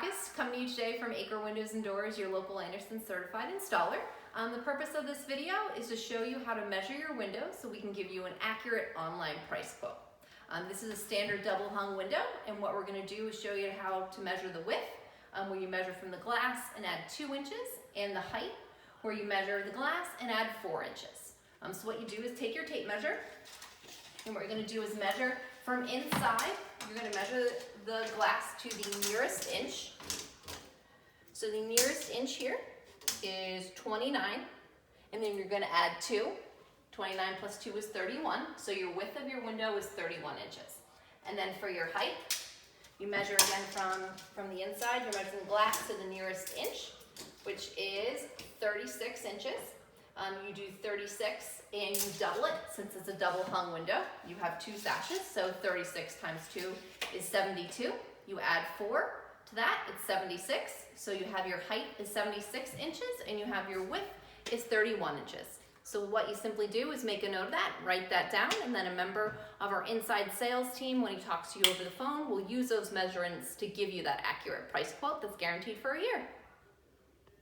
Backus, coming to you today from Acre Windows Doors, your local Andersen Certified Installer. The purpose of this video is to show you how to measure your window so we can give you an accurate online price quote. This is a standard double hung window, and what we're going to do is show you how to measure the width, where you measure from the glass and add 2 inches, and the height, where you measure the glass and add 4 inches. So what you do is take your tape measure, and what you're going to do is measure from inside. You're going to measure the glass to the nearest inch. So the nearest inch here is 29, and then you're going to add 2. 29 plus 2 is 31, so your width of your window is 31 inches. And then for your height, you measure again from the inside. You're measuring the glass to the nearest inch, which is 36 inches. You do 36 and you double it since it's a double hung window. You have 2 sashes, so 36 times 2 is 72. You add 4 to that, it's 76. So you have your height is 76 inches and you have your width is 31 inches. So what you simply do is make a note of that, write that down, and then a member of our inside sales team, when he talks to you over the phone, will use those measurements to give you that accurate price quote that's guaranteed for a year.